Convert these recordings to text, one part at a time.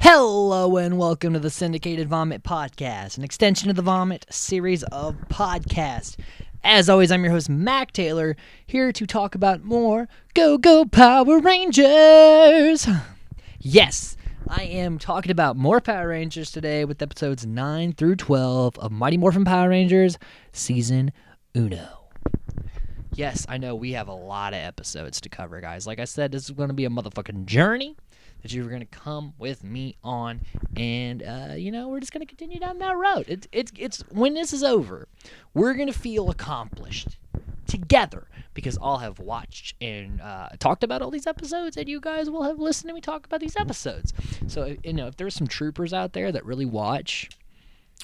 Hello and welcome to the Syndicated Vomit Podcast, an extension of the Vomit series of podcasts. As always, I'm your host, Mac Taylor, here to talk about more Go Power Rangers! Yes, I am talking about more Power Rangers today with episodes 9 through 12 of Mighty Morphin Power Rangers Season Uno. Yes, I know we have a lot of episodes to cover, guys. Like I said, this is going to be a motherfucking journey that you're going to come with me on, and we're just going to continue down that road. It's when this is over, we're going to feel accomplished together because I'll have watched and talked about all these episodes, and you guys will have listened to me talk about these episodes. So if there's some troopers out there that really watch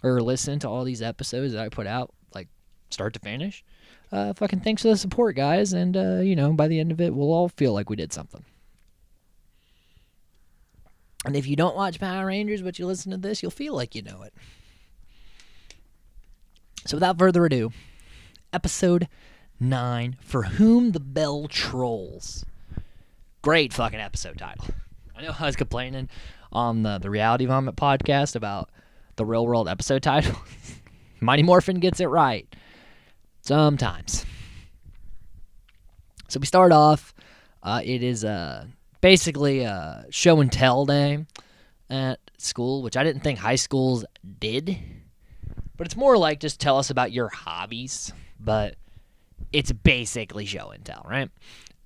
or listen to all these episodes that I put out, like start to finish, fucking thanks for the support, guys, and by the end of it, we'll all feel like we did something. And if you don't watch Power Rangers, but you listen to this, you'll feel like you know it. So without further ado, episode 9, For Whom the Bell Trolls. Great fucking episode title. I know I was complaining on the Reality Vomit podcast about the real world episode title. Mighty Morphin gets it right. Sometimes. So we start off, it is basically a show and tell day at school, which I didn't think high schools did. But it's more like just tell us about your hobbies, but it's basically show and tell, right?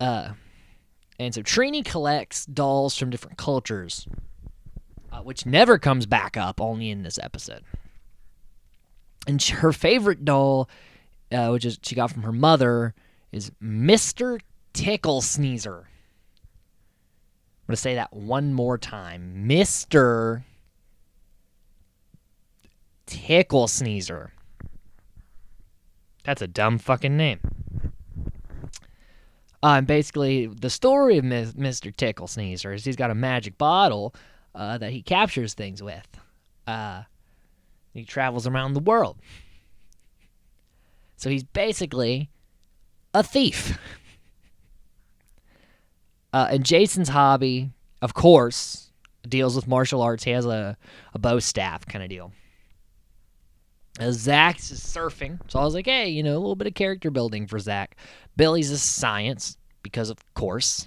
And so Trini collects dolls from different cultures, which never comes back up, only in this episode. And her favorite doll, which is she got from her mother, is Mr. Tickle Sneezer. I'm going to say that one more time. Mr. Tickle Sneezer. That's a dumb fucking name. And basically, the story of Mr. Tickle Sneezer is he's got a magic bottle that he captures things with. He travels around the world. So he's basically a thief. And Jason's hobby, of course, deals with martial arts. He has a bow staff kind of deal. Zach's is surfing. So I was like, hey, a little bit of character building for Zach. Billy's is science, because of course.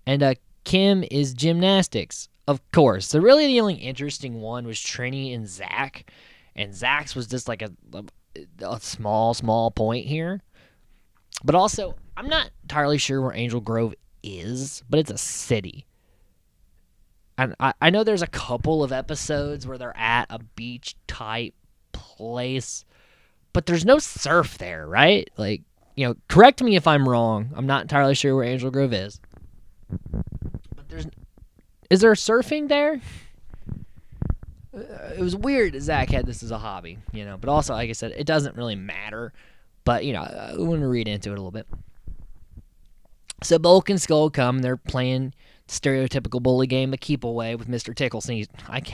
And Kim is gymnastics, of course. So really the only interesting one was Trini and Zach. And Zach's was just like a small point here. But also, I'm not entirely sure where Angel Grove is, but it's a city. And I know there's a couple of episodes where they're at a beach type place, but there's no surf there, right? Like, correct me if I'm wrong. I'm not entirely sure where Angel Grove is. But is there surfing there? It was weird that Zach had this as a hobby, but also, like I said, it doesn't really matter. But, I want to read into it a little bit. So Bulk and Skull come. They're playing the stereotypical bully game of keep away with Mr. Tickle Sneezer.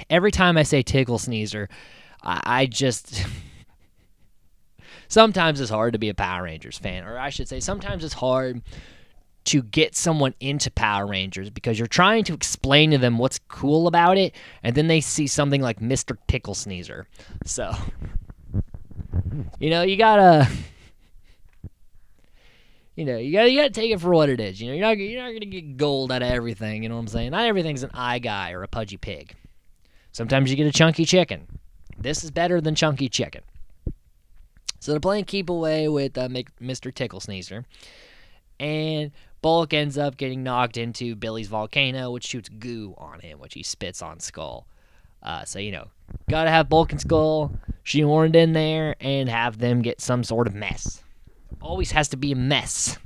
Every time I say Tickle Sneezer, I just... Sometimes it's hard to be a Power Rangers fan. Or I should say, sometimes it's hard to get someone into Power Rangers because you're trying to explain to them what's cool about it, and then they see something like Mr. Tickle Sneezer. So, you gotta... you gotta take it for what it is. You're not gonna get gold out of everything. You know what I'm saying? Not everything's an eye guy or a pudgy pig. Sometimes you get a chunky chicken. This is better than chunky chicken. So they're playing keep away with Mr. Tickle Sneezer, and Bulk ends up getting knocked into Billy's volcano, which shoots goo on him, which he spits on Skull. So gotta have Bulk and Skull shoehorned in there and have them get some sort of mess. Always has to be a mess.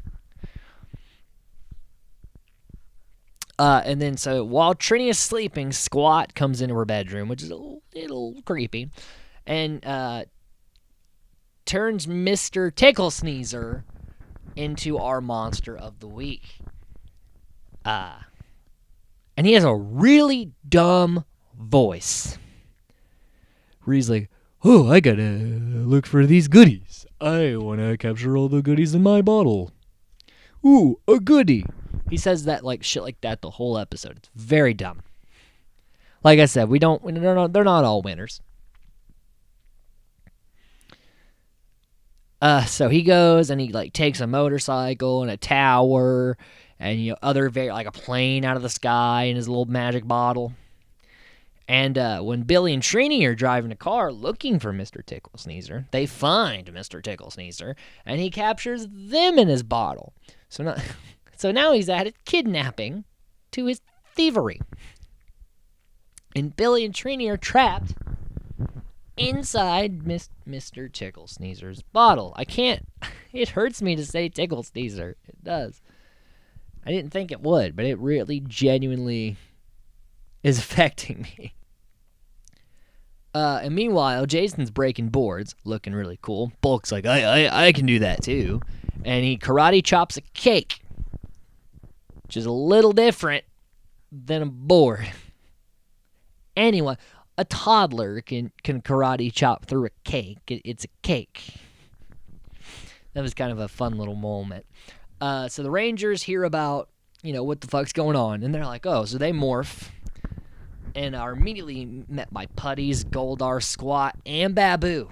And then, so while Trini is sleeping, Squat comes into her bedroom, which is a little creepy, and turns Mr. Tickle Sneezer into our monster of the week. And he has a really dumb voice. Where he's like, oh, I gotta look for these goodies. I wanna capture all the goodies in my bottle. Ooh, a goodie. He says that like shit like that the whole episode. It's very dumb. Like I said, they're not all winners. So he goes and he like takes a motorcycle and a tower and other like a plane out of the sky in his little magic bottle. And when Billy and Trini are driving a car looking for Mr. Tickle Sneezer, they find Mr. Tickle Sneezer and he captures them in his bottle. So now he's added kidnapping to his thievery. And Billy and Trini are trapped inside Mr. Tickle Sneezer's bottle. It hurts me to say Tickle Sneezer. It does. I didn't think it would, but it really genuinely is affecting me. And meanwhile, Jason's breaking boards, looking really cool. Bulk's like, I can do that too. And he karate chops a cake, which is a little different than a board. Anyway, a toddler can karate chop through a cake. It's a cake. That was kind of a fun little moment. So the Rangers hear about, what the fuck's going on. And they're like, oh, so they morph. And are immediately met by Putties, Goldar, Squat, and Babu.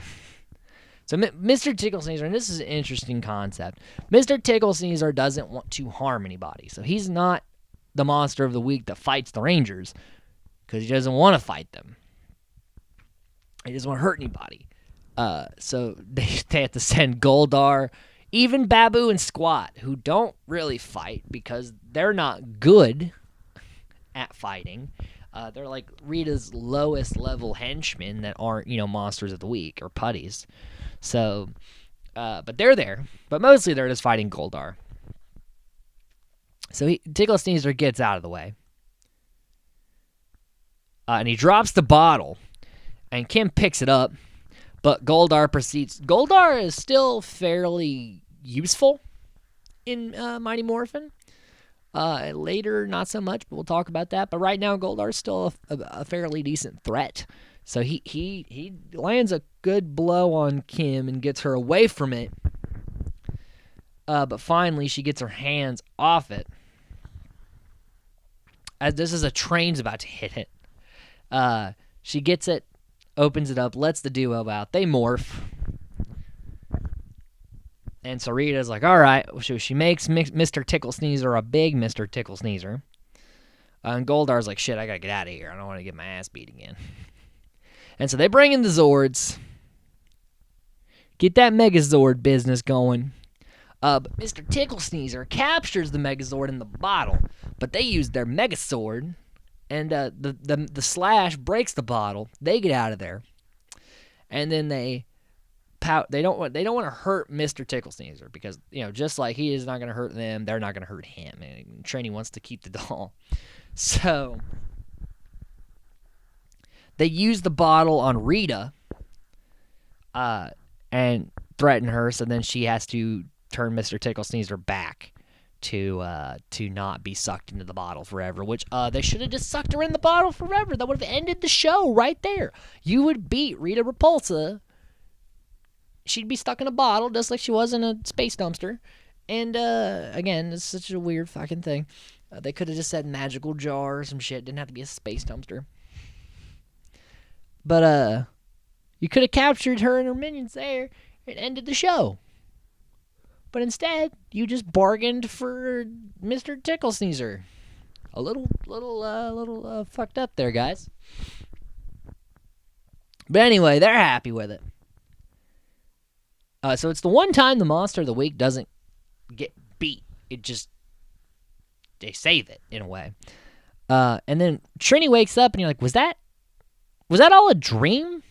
So Mr. Tickle Sneezer, and this is an interesting concept. Mr. Tickle Sneezer doesn't want to harm anybody. So he's not the monster of the week that fights the Rangers because he doesn't want to fight them. He doesn't want to hurt anybody. So they have to send Goldar, even Babu and Squat, who don't really fight because they're not good at fighting. They're like Rita's lowest level henchmen that aren't, monsters of the week or putties. So, but they're there. But mostly they're just fighting Goldar. So Tickle Sneezer gets out of the way. And he drops the bottle. And Kim picks it up. But Goldar proceeds. Goldar is still fairly useful in Mighty Morphin. Later, not so much, but we'll talk about that. But right now, Goldar's still a fairly decent threat. So he lands a good blow on Kim and gets her away from it. But finally, she gets her hands off it. As this is a train's about to hit it. She gets it, opens it up, lets the duo out. They morph. And Sarita's like, all right. So she makes Mr. Tickle Sneezer a big Mr. Tickle Sneezer. And Goldar's like, shit, I gotta get out of here. I don't want to get my ass beat again. And so they bring in the Zords. Get that Megazord business going. But Mr. Tickle Sneezer captures the Megazord in the bottle. But they use their Megazord. And the Slash breaks the bottle. They get out of there. And then they don't want to hurt Mr. Tickle Sneezer because, just like he is not going to hurt them, they're not going to hurt him. And Trini wants to keep the doll. So they use the bottle on Rita and threaten her, so then she has to turn Mr. Tickle Sneezer back to not be sucked into the bottle forever, which they should have just sucked her in the bottle forever. That would have ended the show right there. You would beat Rita Repulsa. She'd be stuck in a bottle just like she was in a space dumpster. And, again, it's such a weird fucking thing. They could have just said magical jar or some shit. Didn't have to be a space dumpster. But, you could have captured her and her minions there and ended the show. But instead, you just bargained for Mr. Tickle Sneezer. A little fucked up there, guys. But anyway, they're happy with it. So it's the one time the Monster of the Week doesn't get beat. They save it, in a way. And then Trini wakes up and you're like, was that all a dream?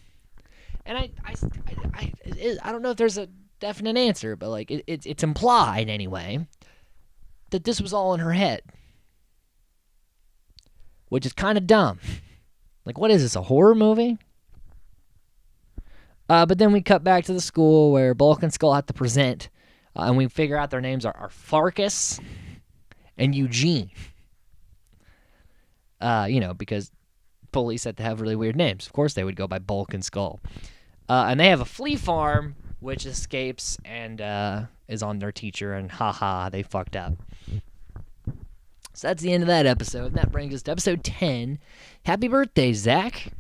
And I don't know if there's a definite answer, but like it's implied anyway that this was all in her head. Which is kind of dumb. Like, what is this, a horror movie? But then we cut back to the school where Bulk and Skull have to present, and we figure out their names are Farkas and Eugene. Because police had to have really weird names. Of course they would go by Bulk and Skull. And they have a flea farm, which escapes and is on their teacher, and haha, they fucked up. So that's the end of that episode. And that brings us to episode 10. Happy birthday, Zach.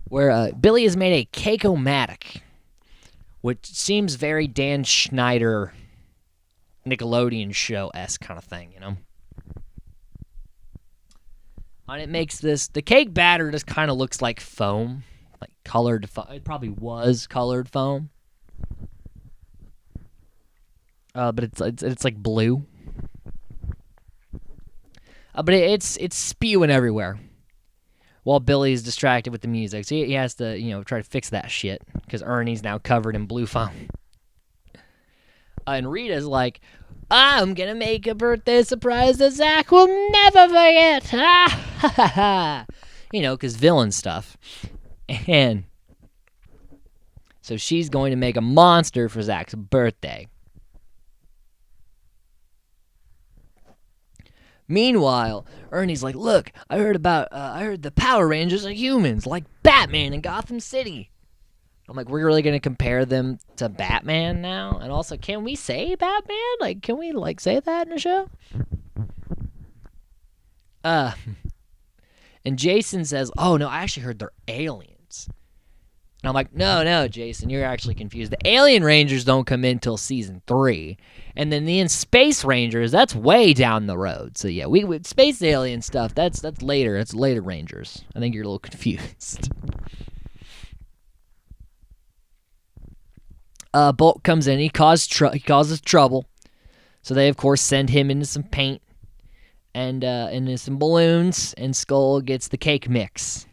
Where Billy has made a Cake-O-Matic, which seems very Dan Schneider Nickelodeon show-esque kind of thing, you know? And it makes the cake batter just kind of looks like foam, like colored foam. It probably was colored foam. But it's like blue. But it's spewing everywhere while Billy's distracted with the music. So he has to, try to fix that shit because Ernie's now covered in blue foam. And Rita's like, I'm going to make a birthday surprise that Zach will never forget. Ha ha ha. Because villain stuff. And so she's going to make a monster for Zach's birthday. Meanwhile, Ernie's like, look, I heard the Power Rangers are humans, like Batman in Gotham City. I'm like, we're really going to compare them to Batman now? And also, can we say Batman? Like, can we, say that in the show? And Jason says, oh, no, I actually heard they're aliens. And I'm like, no, Jason, you're actually confused. The Alien Rangers don't come in till season 3. And then the Space Rangers, that's way down the road. So, yeah, we Space Alien stuff, that's later. It's later Rangers. I think you're a little confused. Bolt comes in. He causes trouble. So they, of course, send him into some paint and into some balloons. And Skull gets the cake mix.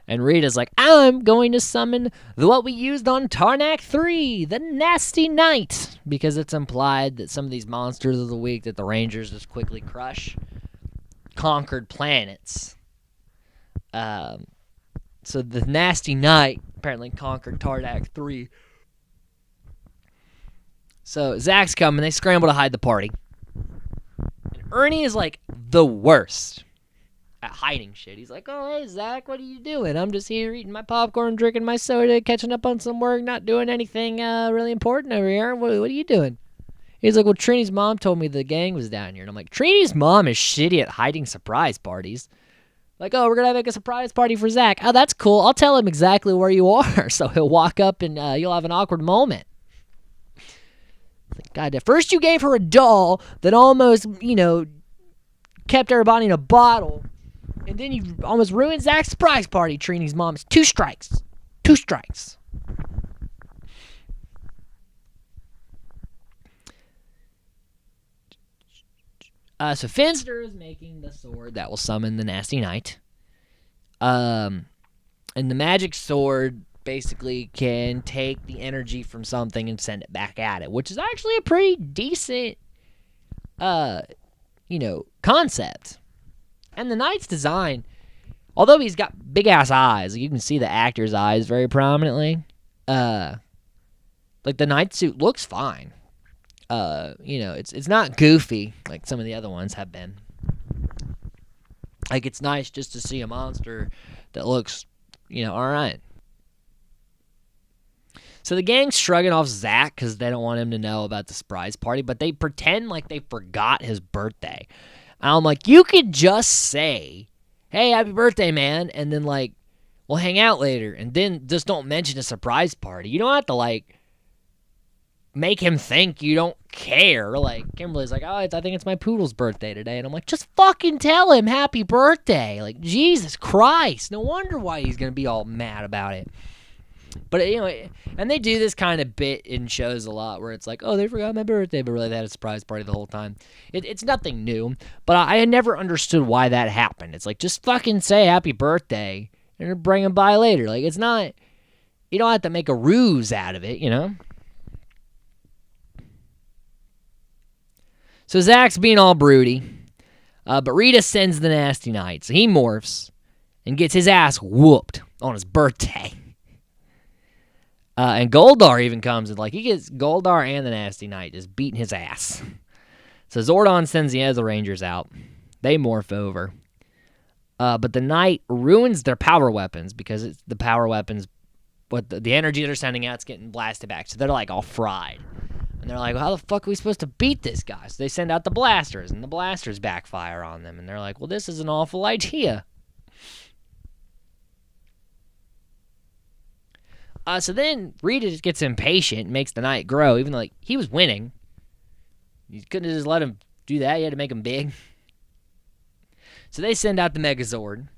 And Rita's like, I'm going to summon what we used on Tarnak 3, the Nasty Knight. Because it's implied that some of these monsters of the week that the Rangers just quickly crush conquered planets. So the Nasty Knight apparently conquered Tarnak 3. So Zach's coming. They scramble to hide the party. And Ernie is like the worst at hiding shit. He's like, oh, hey, Zach, what are you doing? I'm just here eating my popcorn, drinking my soda, catching up on some work, not doing anything really important over here. What are you doing? He's like, well, Trini's mom told me the gang was down here. And I'm like, Trini's mom is shitty at hiding surprise parties. Like, oh, we're going to make a surprise party for Zach. Oh, that's cool. I'll tell him exactly where you are. So he'll walk up and you'll have an awkward moment. God, at first you gave her a doll that almost, kept everybody in a bottle. And then you almost ruined Zach's surprise party, Trini's mom. It's 2 strikes. 2 strikes. So Finster is making the sword that will summon the Nasty Knight. And the magic sword basically can take the energy from something and send it back at it, which is actually a pretty decent, concept. And the Knight's design, although he's got big-ass eyes, you can see the actor's eyes very prominently, the Knight suit looks fine. It's not goofy like some of the other ones have been. Like, it's nice just to see a monster that looks, all right. So the gang's shrugging off Zach because they don't want him to know about the surprise party, but they pretend like they forgot his birthday. And I'm like, you could just say, hey, happy birthday, man, and then, we'll hang out later, and then just don't mention a surprise party. You don't have to, make him think you don't care. Kimberly's like, oh, I think it's my poodle's birthday today. And I'm like, just fucking tell him happy birthday. Jesus Christ. No wonder why he's going to be all mad about it. But, and they do this kind of bit in shows a lot where it's like, oh, they forgot my birthday, but really they had a surprise party the whole time. It's nothing new, but I had never understood why that happened. It's like, just fucking say happy birthday and bring him by later. It's not, you don't have to make a ruse out of it, So Zach's being all broody, but Rita sends the Nasty Knight, so he morphs and gets his ass whooped on his birthday. And Goldar even comes and he gets Goldar and the Nasty Knight just beating his ass. So Zordon sends the other Rangers out. They morph over. But the Knight ruins their power weapons because it's the power weapons, but the energy they're sending out is getting blasted back. So they're all fried. And they're like, well, how the fuck are we supposed to beat this guy? So they send out the blasters, and the blasters backfire on them. And they're like, well, this is an awful idea. So then Rita just gets impatient and makes the night grow, even though like, he was winning. You couldn't just let him do that. You had to make him big. So they send out the Megazord,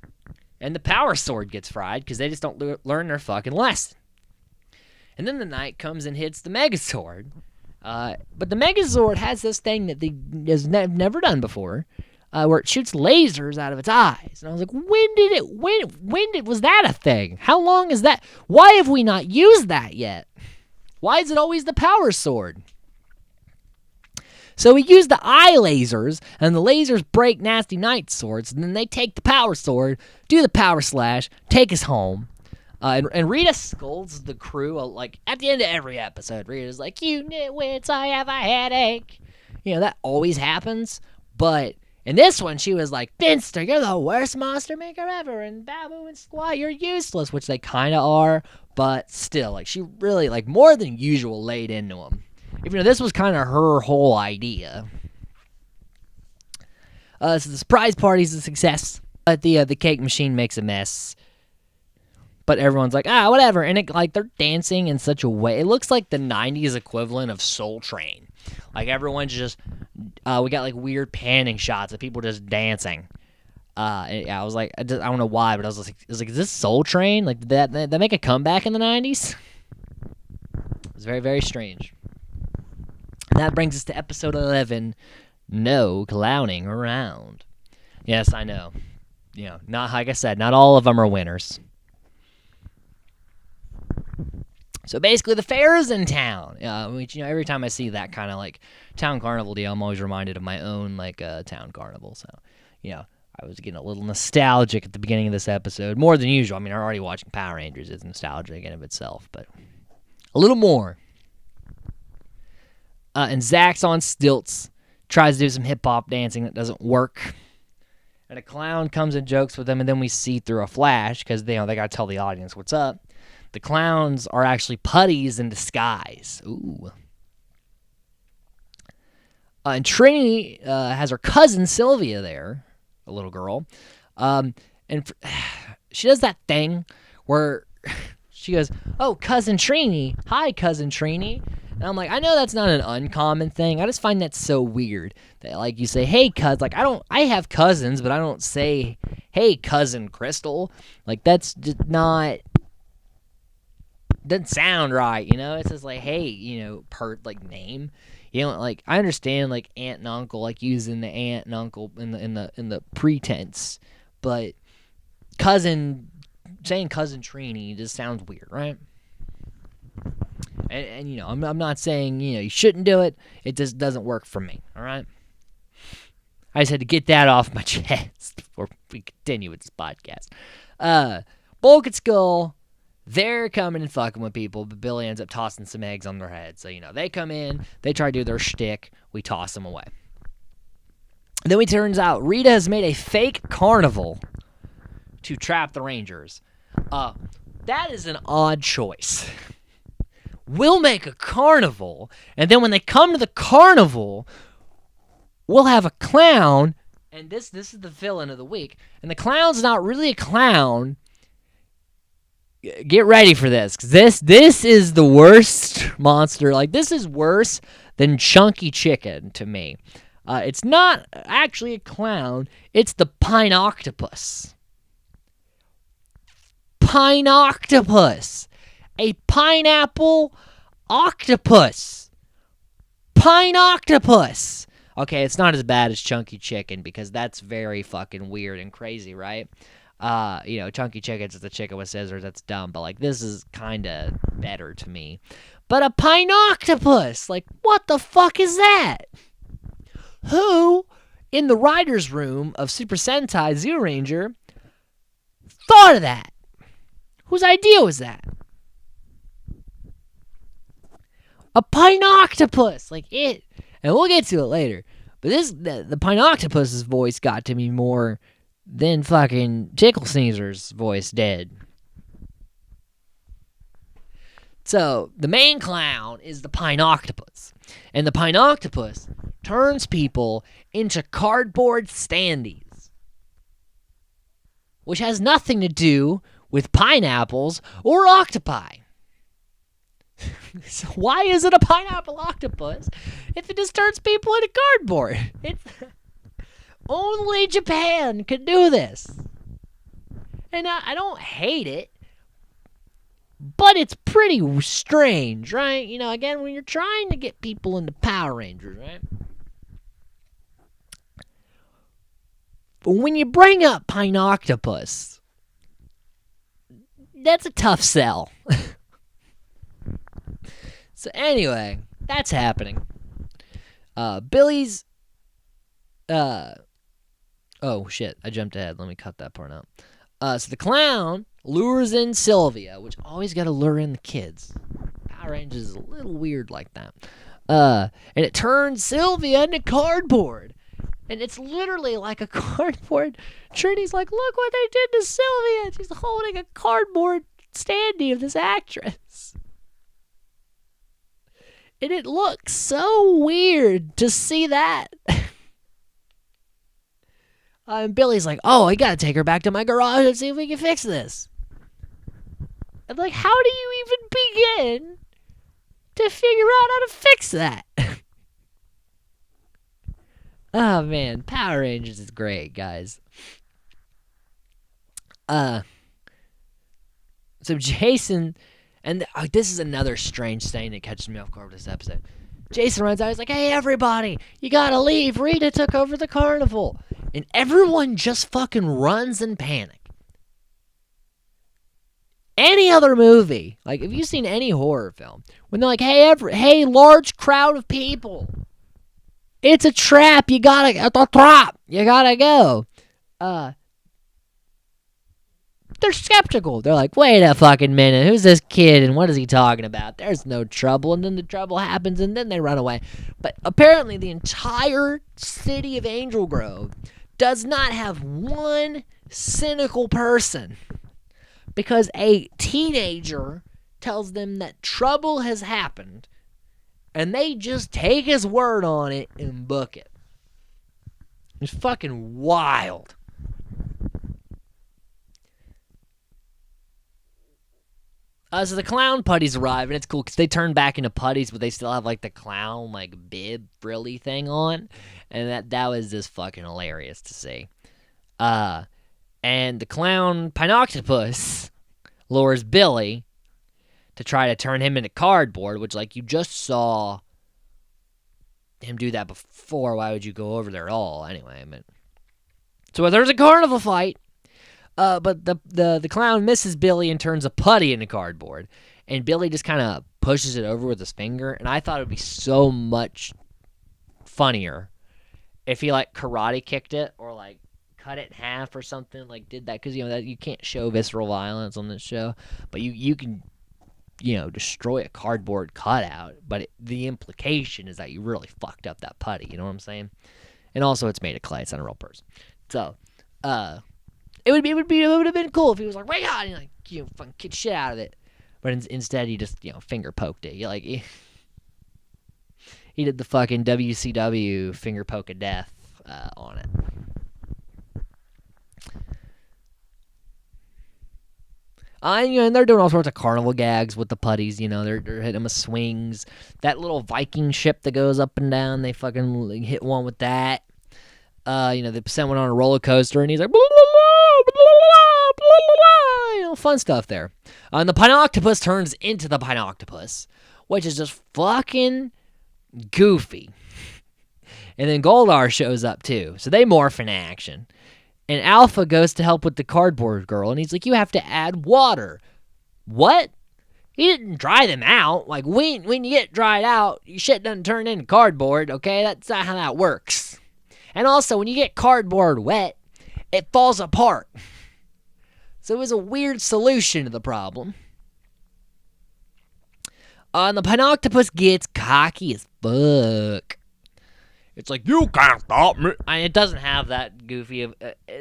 and the Power Sword gets fried because they just don't learn their fucking lesson. And then the night comes and hits the Megazord. But the Megazord has this thing that they has never done before, where it shoots lasers out of its eyes. And I was like, when was that a thing? How long is that? Why have we not used that yet? Why is it always the Power Sword? So we use the eye lasers, and the lasers break Nasty Knight's swords, and then they take the Power Sword, do the Power Slash, take us home. And Rita scolds the crew, like, at the end of every episode. Rita's like, you nitwits, I have a headache. You know, that always happens, but in this one, she was like, Finster, you're the worst monster maker ever, and Babu and Squat, you're useless, which they kind of are, but still, like, she really, like, more than usual laid into them. Even though this was kind of her whole idea. So the surprise party's a success, but the cake machine makes a mess. But everyone's like, whatever, and it, like, they're dancing in such a way, it looks like the 90s equivalent of Soul Train. Like, everyone's just, we got, like, weird panning shots of people just dancing. I was like, I don't know why, but I was like, is this Soul Train? Like, did that make a comeback in the 90s? It was very, very strange. And that brings us to episode 11, No Clowning Around. Yes, I know. You know, not, like I said, not all of them are winners. So basically, the fair is in town. Which, you know, every time I see that kind of like town carnival deal, I'm always reminded of my own like town carnival. So, you know, I was getting a little nostalgic at the beginning of this episode, more than usual. I mean, already watching Power Rangers is nostalgic in of itself, but a little more. And Zach's on stilts, tries to do some hip hop dancing that doesn't work. And a clown comes and jokes with him, and then we see through a flash because they got to tell the audience what's up. The clowns are actually putties in disguise. Ooh. And Trini has her cousin Sylvia there, a little girl. And she does that thing where she goes, oh, Cousin Trini. Hi, Cousin Trini. And I'm like, I know that's not an uncommon thing. I just find that so weird that, like, you say, hey, cuz. Like, I have cousins, but I don't say, hey, Cousin Crystal. Like, that's just not... doesn't sound right, you know? It's just like, hey, you know, like, name. You know, like, I understand, like, aunt and uncle, like, using the aunt and uncle in the pretense, but saying Cousin Trini just sounds weird, right? And you know, I'm not saying, you know, you shouldn't do it. It just doesn't work for me, all right? I just had to get that off my chest before we continue with this podcast. Bulk and Skull, they're coming and fucking with people, but Billy ends up tossing some eggs on their head. So, you know, they come in, they try to do their shtick, we toss them away. Then it turns out Rita has made a fake carnival to trap the Rangers. That is an odd choice. We'll make a carnival, and then when they come to the carnival, we'll have a clown, and this is the villain of the week, and the clown's not really a clown. Get ready for this, because this is the worst monster. Like, this is worse than Chunky Chicken to me. It's not actually a clown. It's the Pine Octopus. Pine Octopus. A pineapple octopus. Pine Octopus. Okay, it's not as bad as Chunky Chicken, because that's very fucking weird and crazy, right? You know, Chunky Chicken's just a chicken with scissors. That's dumb. But, like, this is kind of better to me. But a Pine Octopus! Like, what the fuck is that? Who, in the writer's room of Super Sentai Zero Ranger, thought of that? Whose idea was that? A Pine Octopus! Like, it... And we'll get to it later. But the Pine Octopus's voice got to me more... then fucking Tickle Sneezer's voice did. So, the main clown is the Pine Octopus. And the pine octopus turns people into cardboard standees, which has nothing to do with pineapples or octopi. So why is it a pineapple octopus if it just turns people into cardboard? Only Japan could do this. And I don't hate it, but it's pretty strange, right? You know, again, when you're trying to get people into Power Rangers, right? But when you bring up Pine Octopus, that's a tough sell. So anyway, that's happening. Billy's... oh, shit, I jumped ahead. Let me cut that part out. So the clown lures in Sylvia, which always got to lure in the kids. Power Rangers is a little weird like that. And it turns Sylvia into cardboard. And it's literally like a cardboard. Trinity's like, look what they did to Sylvia. She's holding a cardboard standee of this actress. And it looks so weird to see that. And Billy's like, oh, I gotta take her back to my garage and see if we can fix this. I'm like, how do you even begin to figure out how to fix that? Oh, man. Power Rangers is great, guys. So Jason, and this is another strange thing that catches me off guard with this episode. Jason runs out. He's like, hey, everybody, you gotta leave. Rita took over the carnival. And everyone just fucking runs in panic. Any other movie, like, have you seen any horror film, when they're like, hey, large crowd of people, it's a trap, you gotta go. They're skeptical. They're like, wait a fucking minute, who's this kid and what is he talking about? There's no trouble. And then the trouble happens and then they run away. But apparently the entire city of Angel Grove does not have one cynical person, because a teenager tells them that trouble has happened and they just take his word on it and book it. It's fucking wild. So the clown putties arrive, and it's cool because they turn back into putties, but they still have like the clown like bib frilly thing on, and that was just fucking hilarious to see. And the clown Pinoctopus lures Billy to try to turn him into cardboard, which, like, you just saw him do that before. Why would you go over there at all anyway? So there's a carnival fight. But the clown misses Billy and turns a putty into cardboard. And Billy just kind of pushes it over with his finger. And I thought it would be so much funnier if he, like, karate kicked it or, like, cut it in half or something. Like, did that. Because, you know, that you can't show visceral violence on this show. But you can, you know, destroy a cardboard cutout. But the implication is that you really fucked up that putty. You know what I'm saying? And also, it's made of clay. It's not a real person. So, It would have been cool if he was like, "Wait on," and like, you know, fucking kick shit out of it. But instead, he just, you know, finger poked it. He did the fucking WCW finger poke of death on it. And they're doing all sorts of carnival gags with the putties. You know, they're hitting them with swings. That little Viking ship that goes up and down, they fucking hit one with that. You know, they sent one on a roller coaster, and he's like, blah, blah, blah, blah, blah, blah, blah, you know, fun stuff there. And the Pinoctopus turns into the Pinoctopus, which is just fucking goofy. And then Goldar shows up too, so they morph in action. And Alpha goes to help with the cardboard girl, and he's like, you have to add water. What? He didn't dry them out. Like, when you get dried out, your shit doesn't turn into cardboard, okay? That's not how that works. And also, when you get cardboard wet, it falls apart. So it was a weird solution to the problem. And the Pinoctopus gets cocky as fuck. It's like, you can't stop me. And it doesn't have that goofy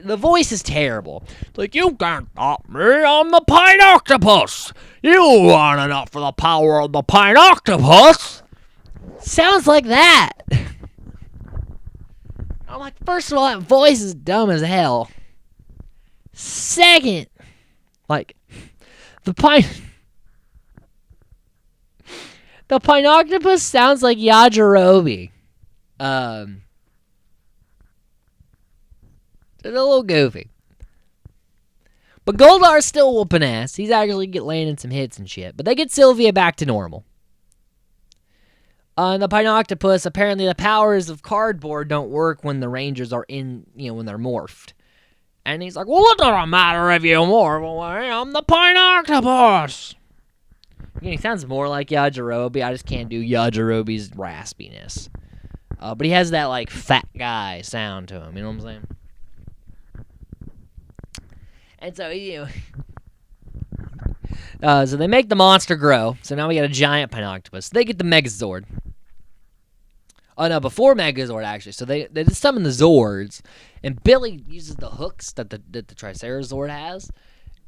the voice is terrible. It's like, you can't stop me. I'm the Pinoctopus. You want enough for the power of the Pinoctopus. sounds like that. I'm like, first of all, that voice is dumb as hell. Second, like, the Pinoctopus sounds like Yajirobe. It's a little goofy. But Goldar's still whooping ass. He's actually landing some hits and shit. But they get Sylvia back to normal. And the Pinoctopus, apparently the powers of cardboard don't work when the Rangers are in, when they're morphed. And he's like, well, it doesn't matter if you morph. I'm the Pinoctopus. He sounds more like Yajirobe. I just can't do Yajirobe's raspiness. But he has that, like, fat guy sound to him. You know what I'm saying? And so, so they make the monster grow. So now we got a giant Pinoctopus. They get the Megazord. Oh, no, before Megazord, actually. So they just summon the Zords. And Billy uses the hooks that the Tricerazord has.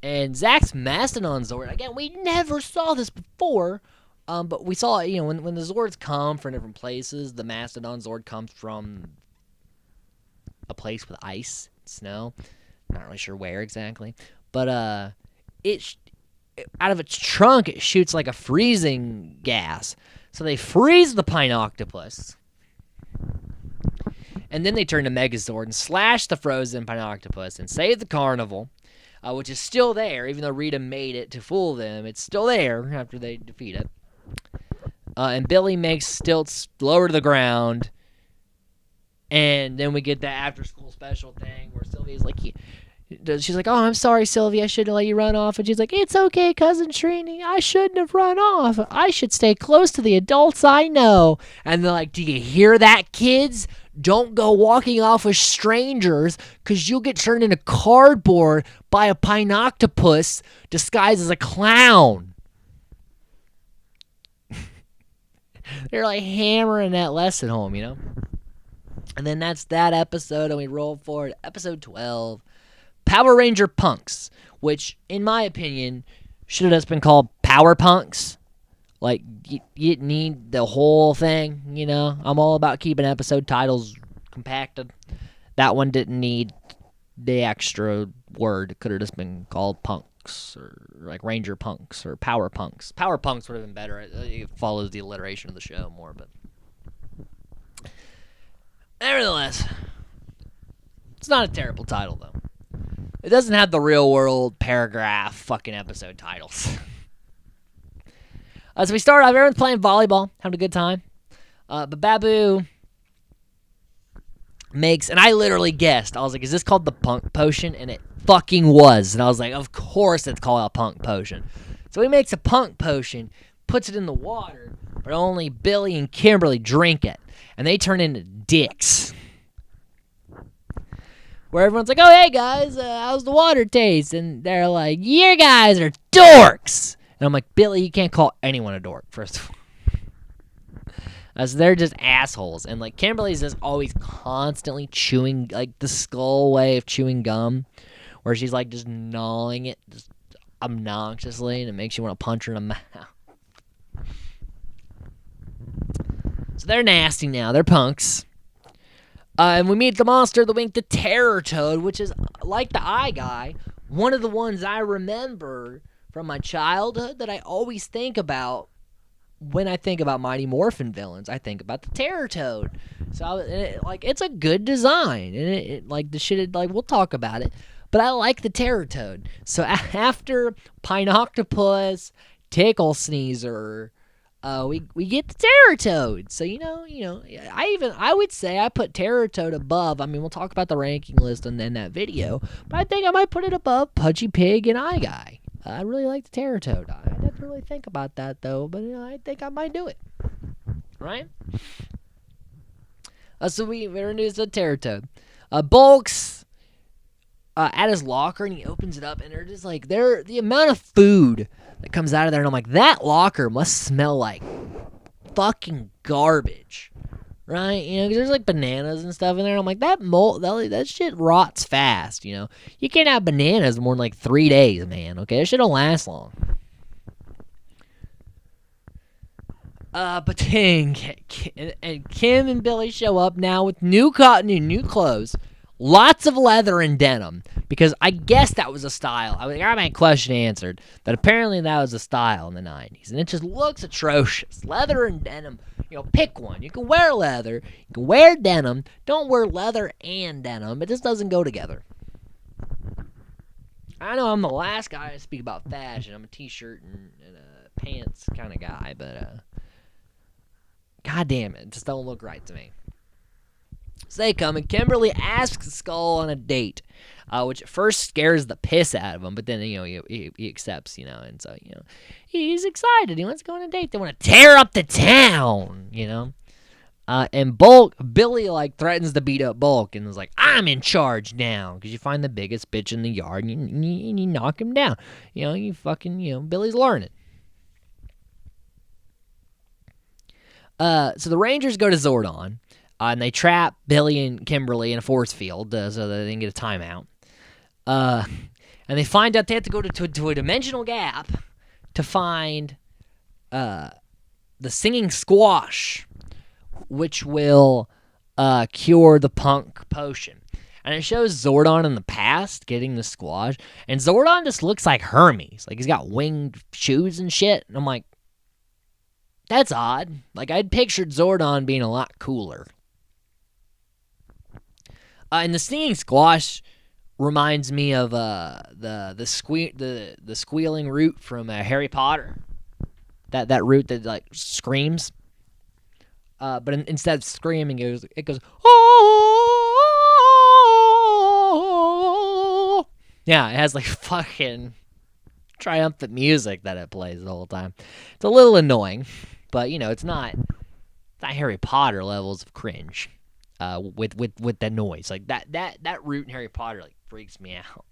And Zach's Mastodon Zord, again, we never saw this before. But we saw, when the Zords come from different places, the Mastodon Zord comes from a place with ice, snow. Not really sure where exactly. But out of its trunk, it shoots like a freezing gas. So they freeze the Pinoctopus. And then they turn to Megazord and slash the frozen Pinoctopus and save the carnival, which is still there. Even though Rita made it to fool them, it's still there after they defeat it. And Billy makes Stilts lower to the ground. And then we get that after-school special thing where Sylvia's like, she's like, oh, I'm sorry, Sylvia, I shouldn't let you run off. And she's like, it's okay, Cousin Trini, I shouldn't have run off. I should stay close to the adults I know. And they're like, do you hear that, kids? Don't go walking off with strangers, because you'll get turned into cardboard by a Pinoctopus disguised as a clown. They're like hammering that lesson home, And then that's that episode, and we roll forward to episode 12, Power Ranger Punks, which, in my opinion, should have just been called Power Punks. Like, you didn't need the whole thing, I'm all about keeping episode titles compacted. That one didn't need the extra word. It could have just been called Punks, or like Ranger Punks, or Power Punks. Power Punks would have been better. It follows the alliteration of the show more, but... Nevertheless, it's not a terrible title, though. It doesn't have the real-world paragraph fucking episode titles. So we start off, everyone's playing volleyball, having a good time. But Babu makes, and I literally guessed, I was like, is this called the Punk Potion? And it fucking was. And I was like, of course it's called a Punk Potion. So he makes a Punk Potion, puts it in the water, but only Billy and Kimberly drink it. And they turn into dicks. Where everyone's like, oh, hey, guys, how's the water taste? And they're like, you guys are dorks. And I'm like, Billy, you can't call anyone a dork, first of all. So they're just assholes. And, like, Kimberly's just always constantly chewing, like, the skull way of chewing gum, where she's, like, just gnawing it just obnoxiously, and it makes you want to punch her in the mouth. So they're nasty now. They're punks. And we meet the monster of the week, the Terror Toad, which is, like the Eye Guy, one of the ones I remember from my childhood that I always think about when I think about Mighty Morphin villains. I think about the Terror Toad. So, it's a good design. And we'll talk about it. But I like the Terror Toad. So after Pinoctopus, Tickle Sneezer, we get the Terror Toad. So, I would say I put Terror Toad above. I mean, we'll talk about the ranking list in that video. But I think I might put it above Pudgy Pig and Eye Guy. I really like the Terror Toad. I didn't really think about that, though, but I think I might do it. Right? So we're introduced to the Terror Toad. Bulk's at his locker, and he opens it up, and they're just like, the amount of food that comes out of there, and I'm like, that locker must smell like fucking garbage. Right? 'Cause there's like bananas and stuff in there. I'm like, that shit rots fast, You can't have bananas more than like 3 days, man. Okay? That shit don't last long. But then and Kim and Billy show up now with new cotton and new clothes, lots of leather and denim, because I guess that was a style. I got my question answered, that apparently that was a style in the 90s, and it just looks atrocious. Leather and denim, pick one. You can wear leather, you can wear denim. Don't wear leather and denim. It just doesn't go together. I know I'm the last guy to speak about fashion. I'm a t-shirt and pants kind of guy, but god damn it just don't look right to me. So they come, and Kimberly asks Skull on a date, which at first scares the piss out of him, but then he accepts, and so he's excited. He wants to go on a date. They want to tear up the town, and Billy threatens to beat up Bulk, and is like, I'm in charge now, because you find the biggest bitch in the yard and you knock him down. You fucking Billy's learning. So the Rangers go to Zordon, and they trap Billy and Kimberly in a force field so that they can get a timeout. And they find out they have to go to a dimensional gap to find the singing squash, which will cure the punk potion. And it shows Zordon in the past getting the squash, and Zordon just looks like Hermes. Like, he's got winged shoes and shit, and I'm like, that's odd. Like, I'd pictured Zordon being a lot cooler. And the singing squash reminds me of the squealing root from Harry Potter. That root that screams. But instead of screaming, it goes oh. Yeah, it has fucking triumphant music that it plays the whole time. It's a little annoying, but it's not Harry Potter levels of cringe. With the noise, that root in Harry Potter freaks me out.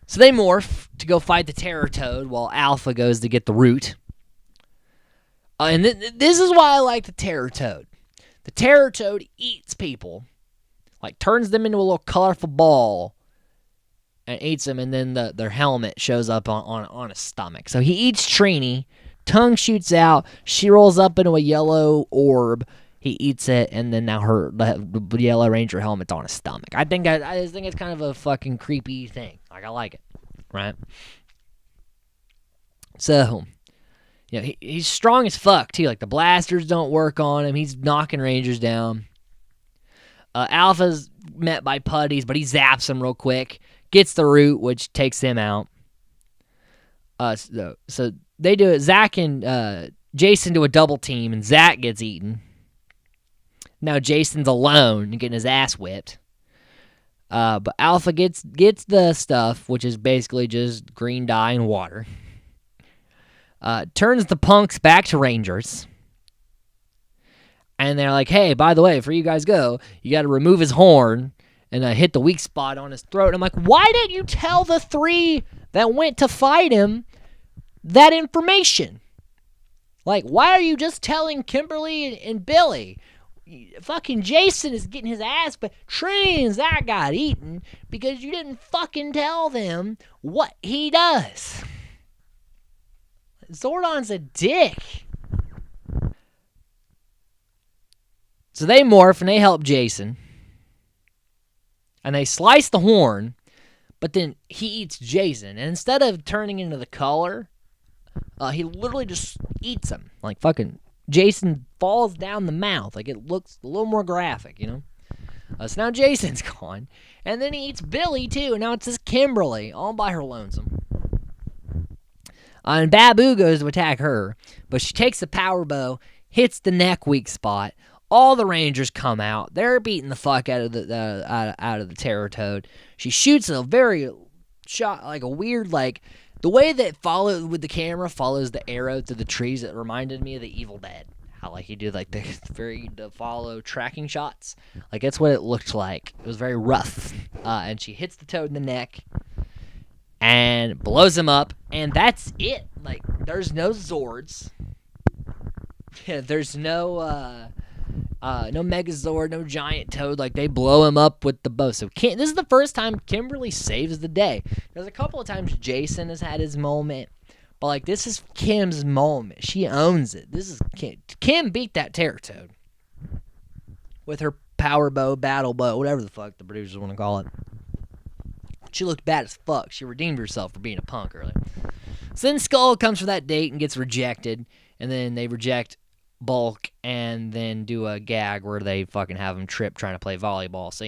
So they morph to go fight the Terror Toad while Alpha goes to get the root. And this is why I like the Terror Toad. The Terror Toad eats people, turns them into a little colorful ball, and eats them, and then their helmet shows up on his stomach. So he eats Trini. Tongue shoots out. She rolls up into a yellow orb. He eats it, and then now the Yellow Ranger helmet's on his stomach. I just think it's kind of a fucking creepy thing. I like it, right? So, he's strong as fuck too. The blasters don't work on him. He's knocking Rangers down. Alpha's met by putties, but he zaps him real quick. Gets the root, which takes him out. So they do it. Zach and Jason do a double team, and Zach gets eaten. Now Jason's alone and getting his ass whipped. But Alpha gets the stuff, which is basically just green dye and water. Turns the punks back to Rangers. And they're like, hey, by the way, before you guys go, you got to remove his horn and hit the weak spot on his throat. And I'm like, why didn't you tell the three that went to fight him that information? Why are you just telling Kimberly and Billy? Fucking Jason is getting his ass, but Trini and Zach got eaten because you didn't fucking tell them what he does. Zordon's a dick. So they morph and they help Jason. And they slice the horn, but then he eats Jason. And instead of turning into the color, he literally just eats him. Fucking Jason falls down the mouth. It looks a little more graphic, So now Jason's gone. And then he eats Billy, too. And now it's just Kimberly, all by her lonesome. And Babu goes to attack her. But she takes the power bow, hits the neck weak spot. All the Rangers come out. They're beating the fuck out of the Terror Toad. She shoots a very shot, a weird, the way that with the camera follows the arrow through the trees. It reminded me of the Evil Dead. How he did the follow tracking shots. That's what it looked like. It was very rough. And she hits the Toad in the neck and blows him up. And that's it. There's no Zords. Yeah, there's no Megazord, no Giant Toad. They blow him up with the bow. So this is the first time Kimberly saves the day. There's a couple of times Jason has had his moment, But, like, this is Kim's moment. She owns it. This is Kim beat that Terratoad with her power bow, battle bow, whatever the fuck the producers want to call it. She looked bad as fuck. She redeemed herself for being a punk earlier. So then Skull comes for that date and gets rejected. And then they reject Bulk and then do a gag where they fucking have him trip trying to play volleyball. So,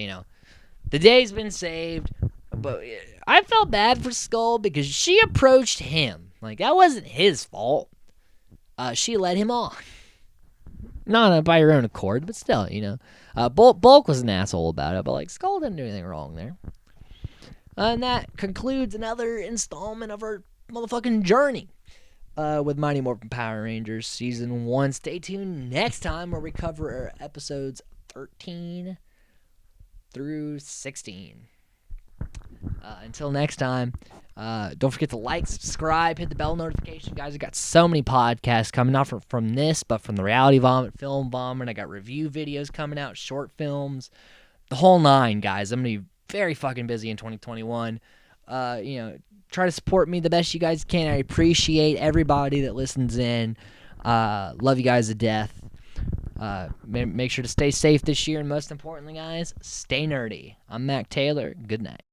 the day's been saved. But I felt bad for Skull because she approached him. Like, that wasn't his fault. She led him on. Not by her own accord, but still, Bulk was an asshole about it, but, like, Skull didn't do anything wrong there. And that concludes another installment of our motherfucking journey with Mighty Morphin Power Rangers Season 1. Stay tuned next time where we cover episodes 13 through 16. Until next time, don't forget to like, subscribe, hit the bell notification. Guys, I got so many podcasts coming out from this, but from the Reality Vomit, Film Vomit. I got review videos coming out, short films, the whole nine, guys. I'm going to be very fucking busy in 2021. Try to support me the best you guys can. I appreciate everybody that listens in. Love you guys to death. Make sure to stay safe this year, and most importantly, guys, stay nerdy. I'm Mac Taylor. Good night.